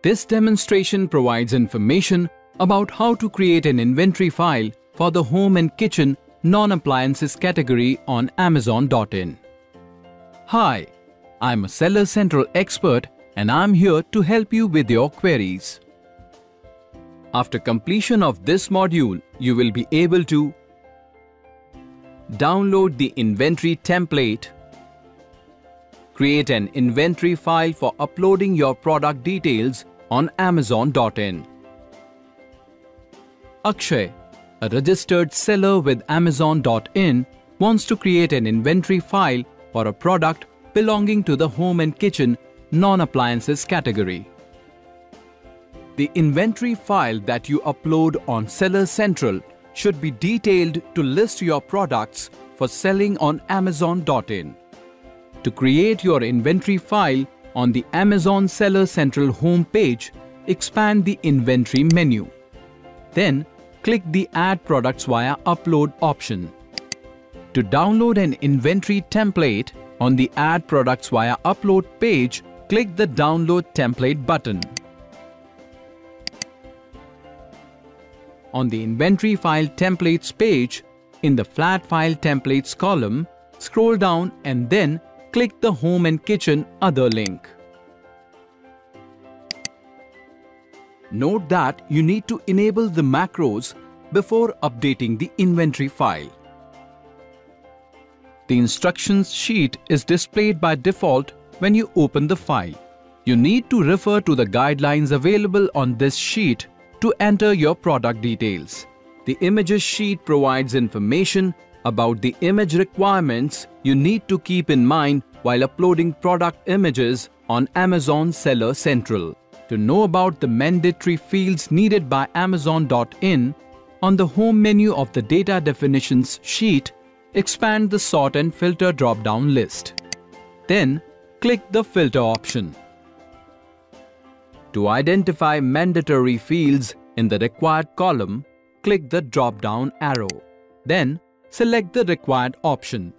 This demonstration provides information about how to create an inventory file for the home and kitchen non-appliances category on Amazon.in. Hi, I'm a Seller Central expert and I'm here to help you with your queries. After completion of this module, you will be able to download the inventory template, create an inventory file for uploading your product details on Amazon.in. Akshay, a registered seller with Amazon.in, wants to create an inventory file for a product belonging to the home and kitchen non-appliances category. The inventory file that you upload on Seller Central should be detailed to list your products for selling on Amazon.in. To create your inventory file on the Amazon Seller Central homepage, expand the Inventory menu. Then, click the Add Products via Upload option. To download an inventory template on the Add Products via Upload page, click the Download Template button. On the Inventory File Templates page, in the Flat File Templates column, scroll down and then click the Home and Kitchen Other link. Note that you need to enable the macros before updating the inventory file. The instructions sheet is displayed by default when you open the file. You need to refer to the guidelines available on this sheet to enter your product details. The Images sheet provides information about the image requirements you need to keep in mind while uploading product images on Amazon Seller Central. To know about the mandatory fields needed by Amazon.in, on the home menu of the Data Definitions sheet, expand the Sort and Filter drop-down list. Then, click the Filter option. To identify mandatory fields in the required column, click the drop-down arrow. Then, select the required option.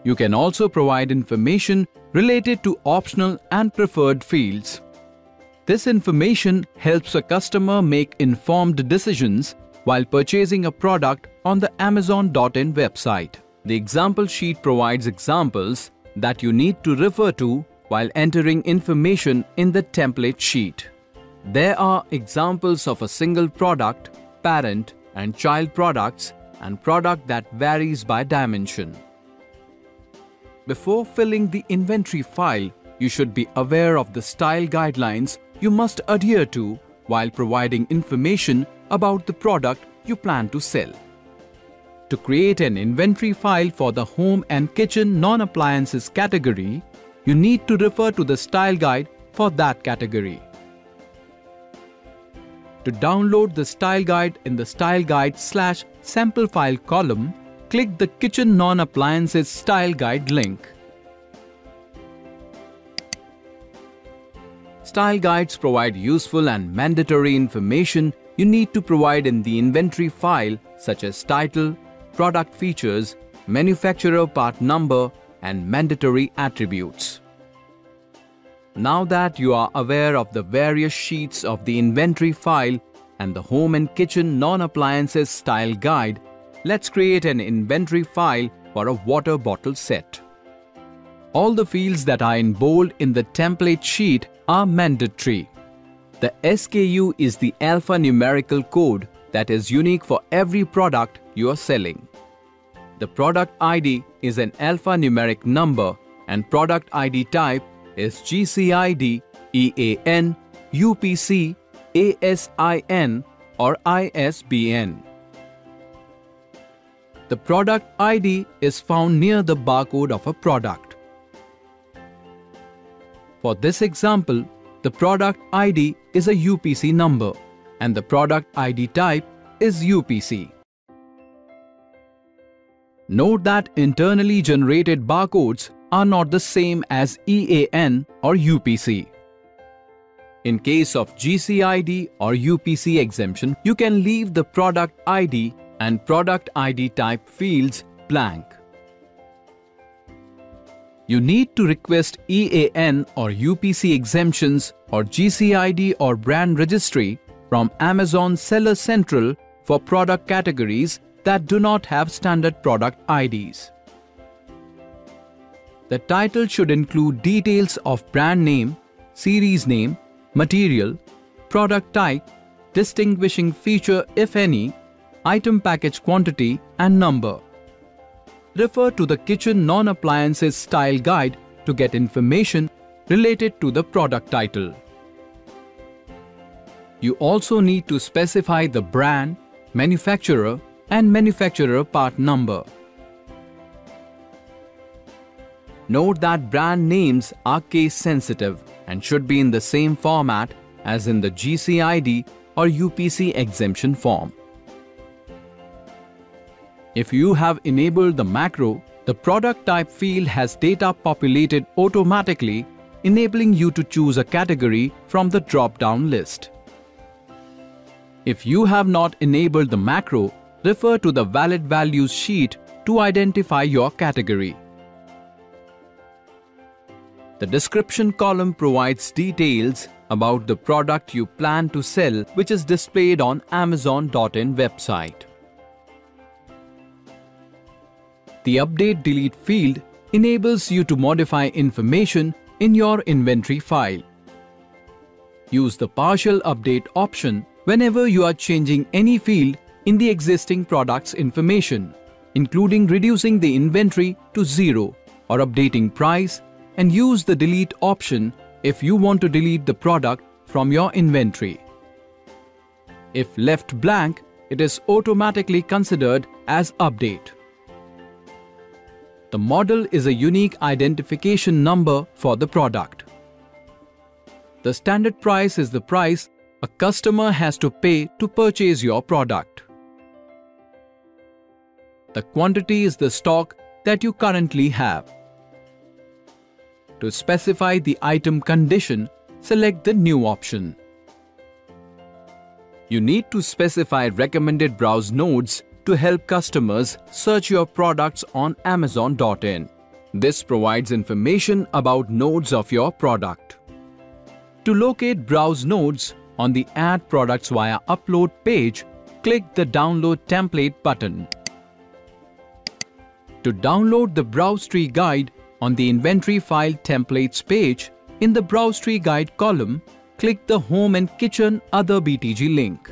You can also provide information related to optional and preferred fields. This information helps a customer make informed decisions while purchasing a product on the Amazon.in website. The example sheet provides examples that you need to refer to while entering information in the template sheet. There are examples of a single product, parent and child products, and product that varies by dimension. Before filling the inventory file, you should be aware of the style guidelines you must adhere to while providing information about the product you plan to sell. To create an inventory file for the home and kitchen non-appliances category, you need to refer to the style guide for that category. To download the style guide in the Style Guide/Sample File column, click the Kitchen Non-Appliances Style Guide link. Style guides provide useful and mandatory information you need to provide in the inventory file, such as title, product features, manufacturer part number, and mandatory attributes. Now that you are aware of the various sheets of the inventory file and the home and kitchen non-appliances style guide, let's create an inventory file for a water bottle set. All the fields that are in bold in the template sheet are mandatory. The SKU is the alphanumerical code that is unique for every product you are selling. The product ID is an alphanumeric number and product ID type is GCID, EAN, UPC, ASIN or ISBN. The product ID is found near the barcode of a product. For this example, the product ID is a UPC number and the product ID type is UPC. Note that internally generated barcodes are not the same as EAN or UPC. In case of GCID or UPC exemption, you can leave the product ID and product ID type fields blank. You need to request EAN or UPC exemptions or GCID or brand registry from Amazon Seller Central for product categories that do not have standard product IDs. The title should include details of brand name, series name, material, product type, distinguishing feature if any, item package quantity and number. Refer to the Kitchen Non-Appliances Style Guide to get information related to the product title. You also need to specify the brand, manufacturer and manufacturer part number. Note that brand names are case sensitive and should be in the same format as in the GCID or UPC exemption form. If you have enabled the macro, the product type field has data populated automatically, enabling you to choose a category from the drop-down list. If you have not enabled the macro, refer to the valid values sheet to identify your category. The description column provides details about the product you plan to sell, which is displayed on Amazon.in website. The Update Delete field enables you to modify information in your inventory file. Use the Partial Update option whenever you are changing any field in the existing product's information, including reducing the inventory to 0 or updating price, and use the Delete option if you want to delete the product from your inventory. If left blank, it is automatically considered as update. The model is a unique identification number for the product. The standard price is the price a customer has to pay to purchase your product. The quantity is the stock that you currently have. To specify the item condition, select the New option. You need to specify recommended browse nodes to help customers search your products on Amazon.in. This provides information about nodes of your product. To locate browse nodes on the Add Products via Upload page, click the Download Template button. To download the Browse Tree Guide on the Inventory File Templates page, in the Browse Tree Guide column, click the Home and Kitchen Other BTG link.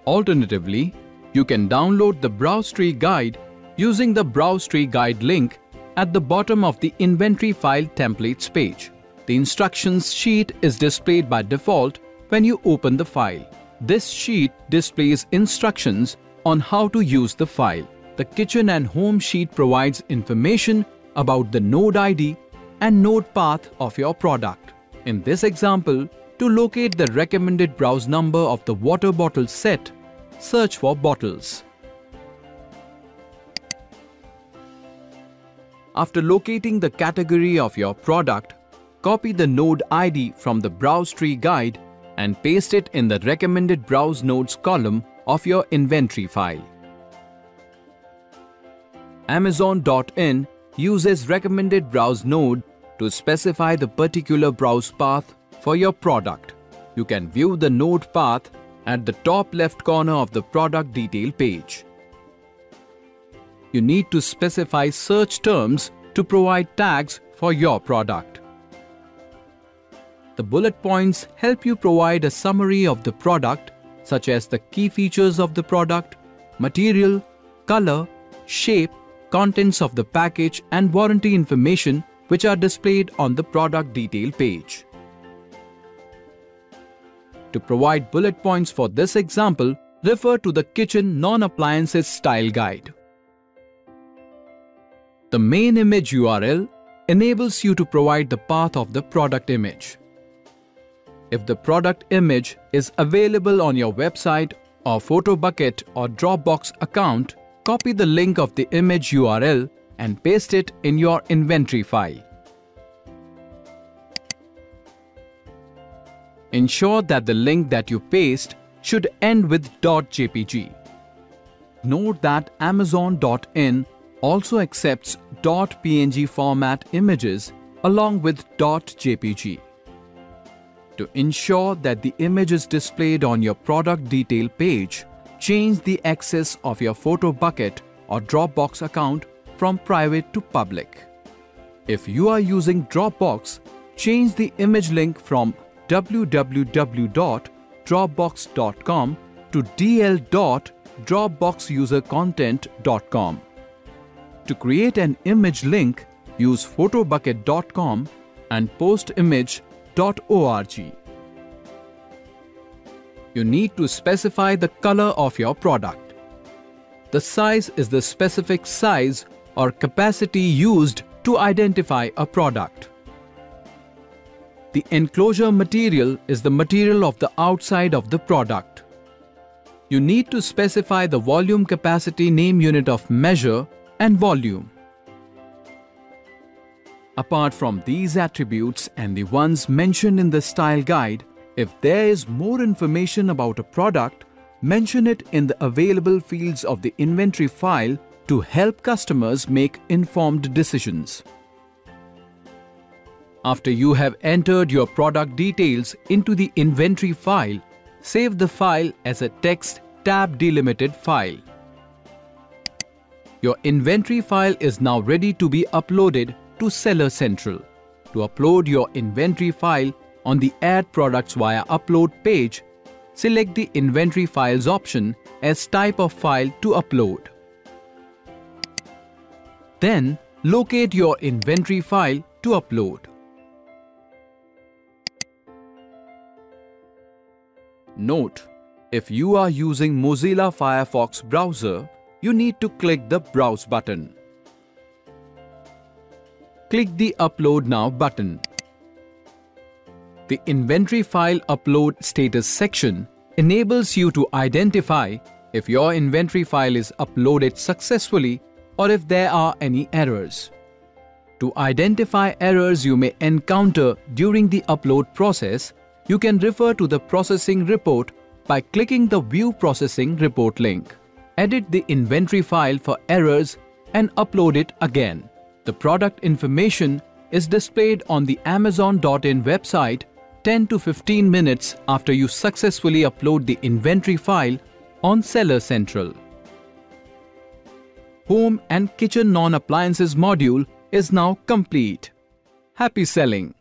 Alternatively, you can download the Browse Tree Guide using the Browse Tree Guide link at the bottom of the Inventory File Templates page. The instructions sheet is displayed by default when you open the file. This sheet displays instructions on how to use the file. The Kitchen and Home sheet provides information about the node ID and node path of your product. In this example, to locate the recommended browse number of the water bottle set, search for bottles. After locating the category of your product, copy the node ID from the Browse Tree Guide and paste it in the Recommended Browse Nodes column of your inventory file. Amazon.in uses Recommended Browse Node to specify the particular browse path for your product. You can view the node path at the top left corner of the product detail page. You need to specify search terms to provide tags for your product. The bullet points help you provide a summary of the product, such as the key features of the product, material, color, shape, contents of the package and warranty information, which are displayed on the product detail page. To provide bullet points for this example, refer to the Kitchen Non-Appliances Style Guide. The main image URL enables you to provide the path of the product image. If the product image is available on your website or PhotoBucket or Dropbox account, copy the link of the image URL and paste it in your inventory file. Ensure that the link that you paste should end with .jpg. Note that Amazon.in also accepts .png format images along with .jpg. To ensure that the image is displayed on your product detail page, change the access of your photo bucket or Dropbox account from private to public. If you are using Dropbox, change the image link from www.dropbox.com to dl.dropboxusercontent.com. To create an image link, use photobucket.com and postimage.org. You need to specify the color of your product. The size is the specific size or capacity used to identify a product. The enclosure material is the material of the outside of the product. You need to specify the volume capacity name unit of measure and volume. Apart from these attributes and the ones mentioned in the style guide, if there is more information about a product, mention it in the available fields of the inventory file to help customers make informed decisions. After you have entered your product details into the inventory file, save the file as a text tab delimited file. Your inventory file is now ready to be uploaded to Seller Central. To upload your inventory file on the Add Products via Upload page, select the Inventory Files option as type of file to upload. Then, locate your inventory file to upload. Note: if you are using Mozilla Firefox browser, you need to click the Browse button. Click the Upload Now button. The Inventory File Upload Status section enables you to identify if your inventory file is uploaded successfully or if there are any errors. To identify errors you may encounter during the upload process, you can refer to the processing report by clicking the View Processing Report link. Edit the inventory file for errors and upload it again. The product information is displayed on the Amazon.in website 10 to 15 minutes after you successfully upload the inventory file on Seller Central. Home and Kitchen Non-Appliances module is now complete. Happy selling!